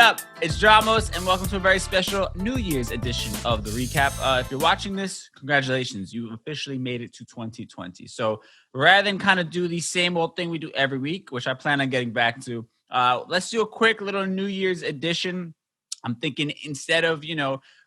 up? It's Dramos, and welcome to a very special New Year's edition of The Recap. If you're watching this, congratulations. You officially made it to 2020. So rather than kind of do the same old thing we do every week, which I plan on getting back to, let's do a quick little New Year's edition. I'm thinking instead of,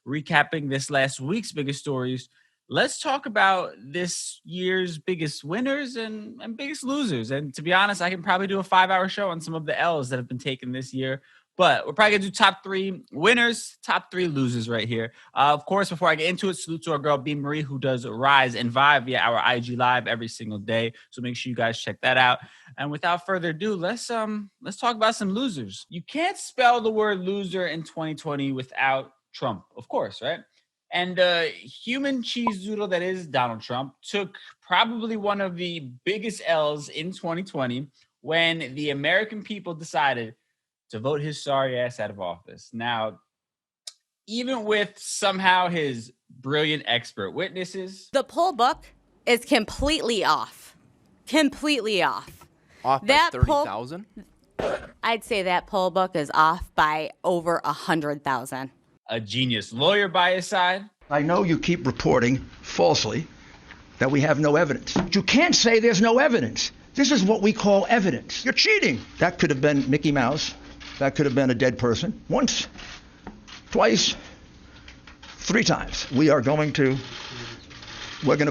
recapping this last week's biggest stories, let's talk about this year's biggest winners and biggest losers. And to be honest, I can probably do a 5-hour show on some of the L's that have been taken this year. But we're probably going to do top 3 winners, top 3 losers right here. Of course, before I get into it, salute to our girl, B. Marie, who does Rise and Vibe via our IG Live every single day. So make sure you guys check that out. And without further ado, let's talk about some losers. You can't spell the word loser in 2020 without Trump, of course, right? And human cheese doodle that is Donald Trump took probably one of the biggest L's in 2020 when the American people decided to vote his sorry ass out of office. Now, even with somehow his brilliant expert witnesses, the poll book is completely off. Completely off. Off by 30,000? I'd say that poll book is off by over 100,000. a genius lawyer by his side. I know you keep reporting falsely that we have no evidence. But you can't say there's no evidence. This is what we call evidence. You're cheating. That could have been Mickey Mouse. That could have been a dead person. Once, twice, 3 times. We're going to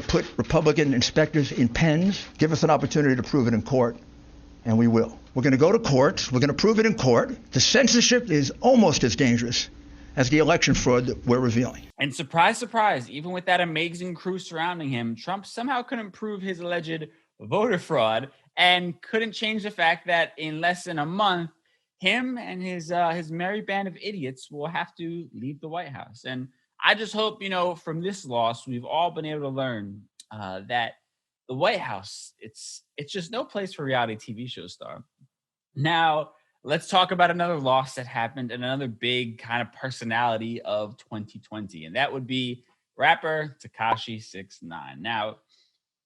put Republican inspectors in pens, give us an opportunity to prove it in court, and we will. We're going to go to court. We're going to prove it in court. The censorship is almost as dangerous as the election fraud that we're revealing. And surprise, surprise, even with that amazing crew surrounding him, Trump somehow couldn't prove his alleged voter fraud and couldn't change the fact that in less than a month, him and his merry band of idiots will have to leave the White House. And I just hope, from this loss, we've all been able to learn that the White House, it's just no place for a reality TV show star. Now, let's talk about another loss that happened and another big kind of personality of 2020, and that would be rapper Takashi 6ix9ine. Now,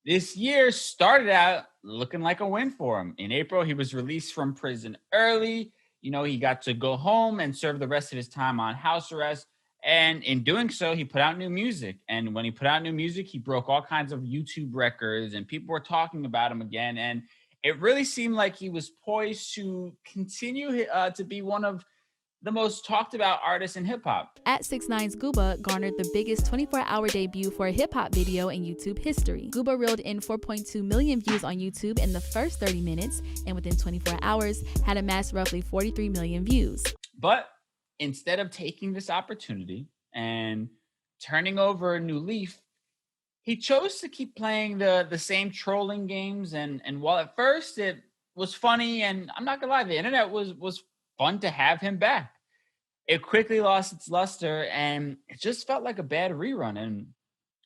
this year started out looking like a win for him. In April, he was released from prison early. He got to go home and serve the rest of his time on house arrest. And in doing so, he put out new music. And when he put out new music, he broke all kinds of YouTube records and people were talking about him again. And it really seemed like he was poised to continue to be one of the most talked about artists in hip hop. At 6ix9ine's Gooba garnered the biggest 24-hour debut for a hip hop video in YouTube history. Gooba reeled in 4.2 million views on YouTube in the first 30 minutes, and within 24 hours had amassed roughly 43 million views. But instead of taking this opportunity and turning over a new leaf, he chose to keep playing the same trolling games. And while at first it was funny, and I'm not gonna lie, the internet was fun to have him back, it quickly lost its luster and it just felt like a bad rerun. And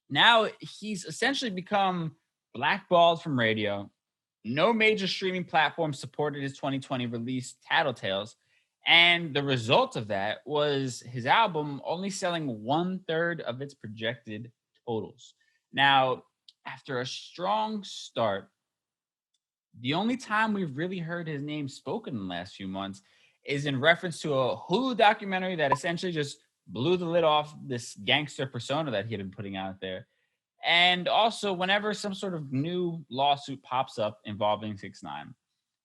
now he's essentially become blackballed from radio. No major streaming platform supported his 2020 release, Tattletales. And the result of that was his album only selling 1/3 of its projected totals. Now, after a strong start, the only time we've really heard his name spoken in the last few months is in reference to a Hulu documentary that essentially just blew the lid off this gangster persona that he had been putting out there. And also whenever some sort of new lawsuit pops up involving 6ix9ine.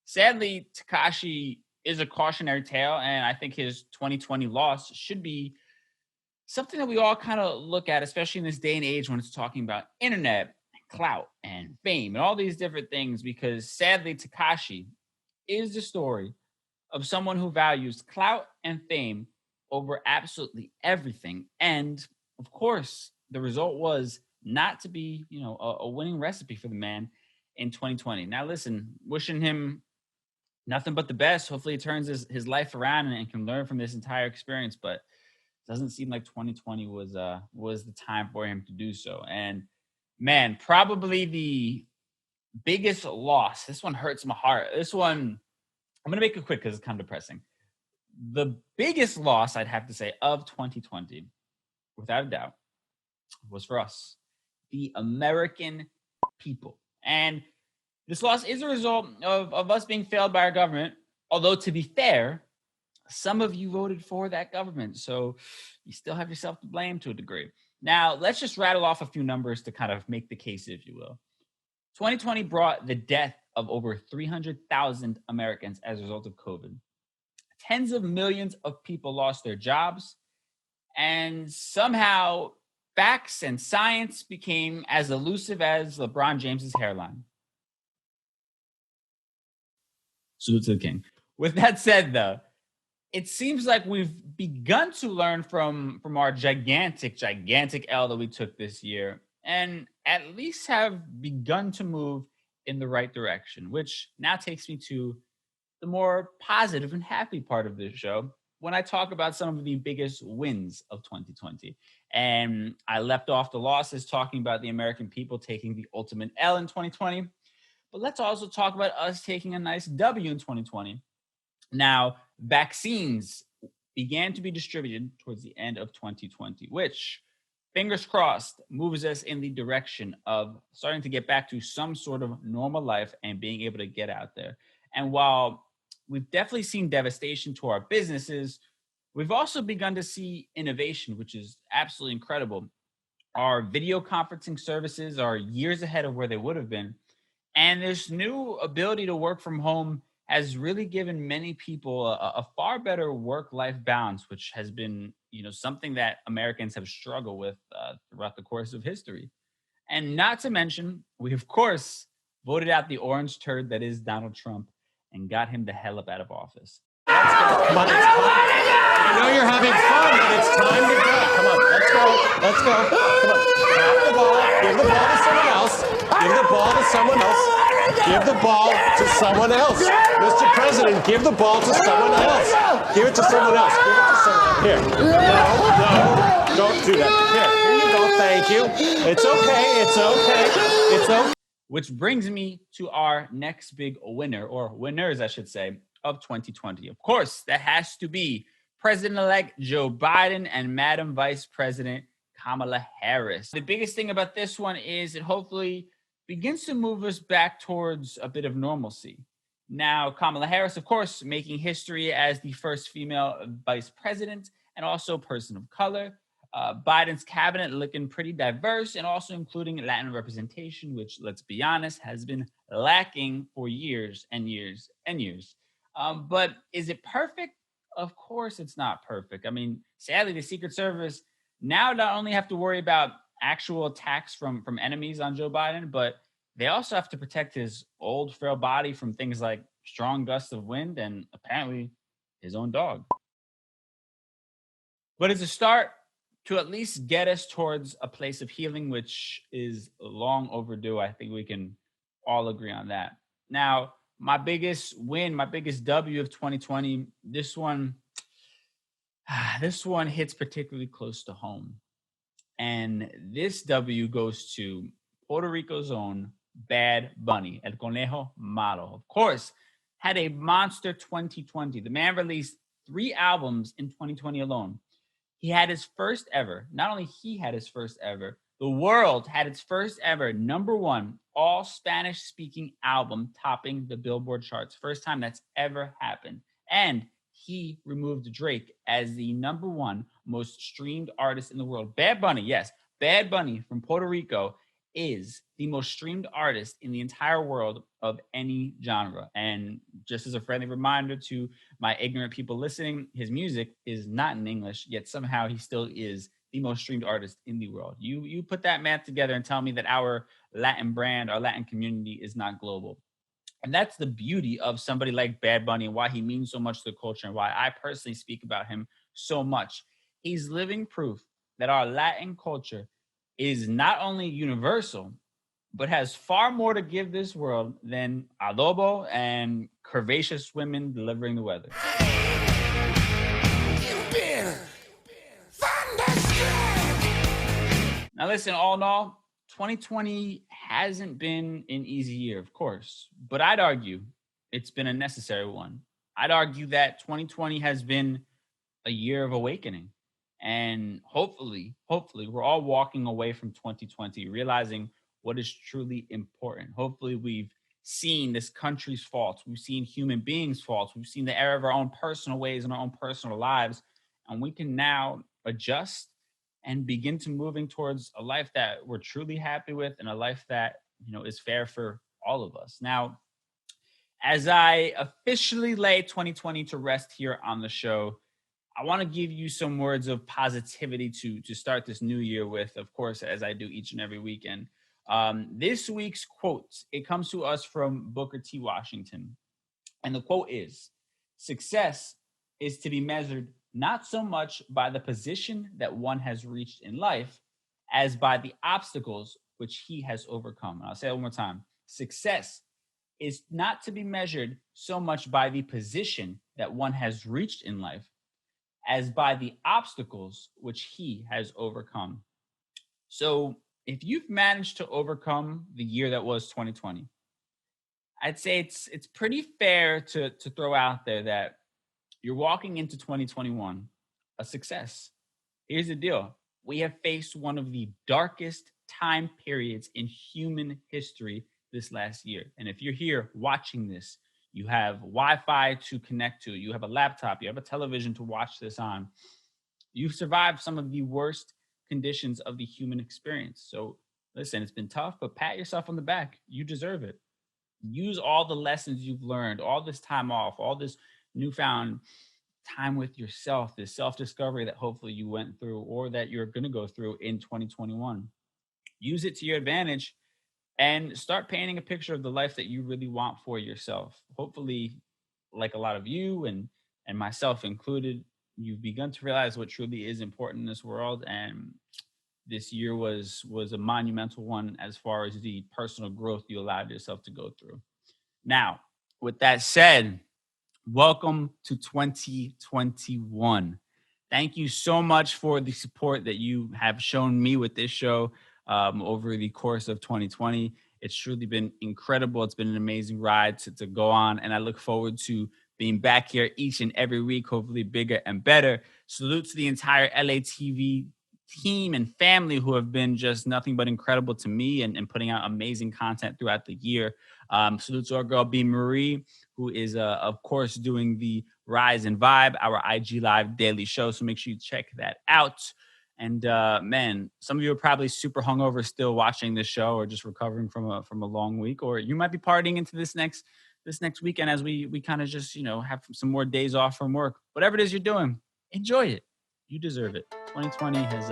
Sadly, Takashi is a cautionary tale, and I think his 2020 loss should be something that we all kind of look at, especially in this day and age when it's talking about internet, clout, and fame, and all these different things, because sadly, Takashi is the story of someone who values clout and fame over absolutely everything. And of course, the result was not to be, a winning recipe for the man in 2020. Now, listen, wishing him nothing but the best. Hopefully he turns his life around and can learn from this entire experience, but it doesn't seem like 2020 was the time for him to do so. And man, probably the biggest loss. This one hurts my heart. This one, I'm going to make it quick because it's kind of depressing. The biggest loss, I'd have to say, of 2020, without a doubt, was for us, the American people. And this loss is a result of us being failed by our government. Although, to be fair, some of you voted for that government. So you still have yourself to blame to a degree. Now, let's just rattle off a few numbers to kind of make the case, if you will. 2020 brought the death of over 300,000 Americans as a result of COVID. Tens of millions of people lost their jobs. And somehow, facts and science became as elusive as LeBron James's hairline. Salute to the king. With that said, though, it seems like we've begun to learn from our gigantic L that we took this year, and at least have begun to move in the right direction, which now takes me to the more positive and happy part of this show when I talk about some of the biggest wins of 2020. And I left off the losses talking about the American people taking the ultimate L in 2020. But let's also talk about us taking a nice W in 2020. Now, vaccines began to be distributed towards the end of 2020, which, fingers crossed, moves us in the direction of starting to get back to some sort of normal life and being able to get out there. And while we've definitely seen devastation to our businesses, we've also begun to see innovation, which is absolutely incredible. Our video conferencing services are years ahead of where they would have been. And this new ability to work from home has really given many people a far better work-life balance, which has been, something that Americans have struggled with throughout the course of history. And not to mention, we, of course, voted out the orange turd that is Donald Trump and got him the hell up out of office. Come on, I know you're having fun, but it's time to go. Come on, let's go. Come on, drop the ball. Give the ball to someone else. Give the ball to someone else. Give the ball to someone else. Mr. President, give the ball to someone else. Give it to someone else. Give it to someone. Here. No, don't do that. Here you go. Thank you. It's okay. Which brings me to our next big winner, or winners, I should say, of 2020. Of course, that has to be President-elect Joe Biden and Madam Vice President Kamala Harris. The biggest thing about this one is it hopefully begins to move us back towards a bit of normalcy. Now, Kamala Harris, of course, making history as the first female vice president and also person of color. Biden's cabinet looking pretty diverse and also including Latin representation, which, let's be honest, has been lacking for years and years and years. But is it perfect? Of course it's not perfect. I mean, sadly, the Secret Service now not only have to worry about actual attacks from enemies on Joe Biden, but they also have to protect his old, frail body from things like strong gusts of wind and apparently his own dog. But as a start, to at least get us towards a place of healing, which is long overdue. I think we can all agree on that. Now, my biggest win, my biggest W of 2020, this one hits particularly close to home. And this W goes to Puerto Rico's own Bad Bunny, El Conejo Malo. Of course, had a monster 2020. The man released 3 albums in 2020 alone. He had his first ever, not only he had his first ever, the world had its first ever #1 all Spanish speaking album topping the Billboard charts. First time that's ever happened. And he removed Drake as the #1 most streamed artist in the world. Bad Bunny, yes, Bad Bunny from Puerto Rico is the most streamed artist in the entire world of any genre. And just as a friendly reminder to my ignorant people listening, his music is not in English, yet somehow he still is the most streamed artist in the world. You put that math together and tell me that our Latin brand, our Latin community is not global. And that's the beauty of somebody like Bad Bunny and why he means so much to the culture and why I personally speak about him so much. He's living proof that our Latin culture is not only universal, but has far more to give this world than adobo and curvaceous women delivering the weather. Now listen, all in all, 2020 hasn't been an easy year, of course, but I'd argue it's been a necessary one. I'd argue that 2020 has been a year of awakening. And hopefully, we're all walking away from 2020 realizing what is truly important. Hopefully, we've seen this country's faults. We've seen human beings' faults. We've seen the error of our own personal ways and our own personal lives. And we can now adjust and begin to moving towards a life that we're truly happy with and a life that, is fair for all of us. Now, as I officially lay 2020 to rest here on the show, I want to give you some words of positivity to start this new year with, of course, as I do each and every weekend. This week's quote, it comes to us from Booker T. Washington. And the quote is, "Success is to be measured not so much by the position that one has reached in life as by the obstacles which he has overcome." And I'll say it one more time. Success is not to be measured so much by the position that one has reached in life as by the obstacles which he has overcome. So if you've managed to overcome the year that was 2020, I'd say it's pretty fair to throw out there that you're walking into 2021 a success. Here's the deal. We have faced one of the darkest time periods in human history this last year. And if you're here watching this, you have Wi-Fi to connect to, you have a laptop, you have a television to watch this on. You've survived some of the worst conditions of the human experience. So listen, it's been tough, but pat yourself on the back. You deserve it. Use all the lessons you've learned, all this time off, all this newfound time with yourself, this self-discovery that hopefully you went through or that you're going to go through in 2021. Use it to your advantage and start painting a picture of the life that you really want for yourself. Hopefully, like a lot of you and myself included, you've begun to realize what truly is important in this world. And this year was a monumental one as far as the personal growth you allowed yourself to go through. Now, with that said, welcome to 2021. Thank you so much for the support that you have shown me with this show over the course of 2020. It's truly been incredible. It's been an amazing ride to go on, and I look forward to being back here each and every week, hopefully bigger and better. Salute to the entire LATV team and family who have been just nothing but incredible to me and putting out amazing content throughout the year. Salute to our girl B. Marie, who is, of course, doing the Rise and Vibe, our IG Live daily show. So make sure you check that out. And man, some of you are probably super hungover still watching this show or just recovering from a long week, or you might be partying into this next weekend as we kind of just, have some more days off from work. Whatever it is you're doing, enjoy it. You deserve it. 2020 has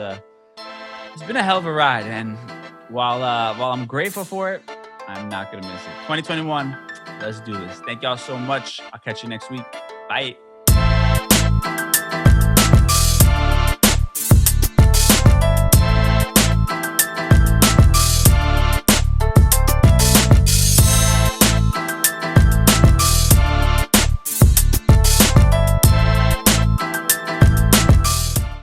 been a hell of a ride, and while I'm grateful for it, I'm not gonna miss it. 2021, let's do this. Thank y'all so much. I'll catch you next week. Bye.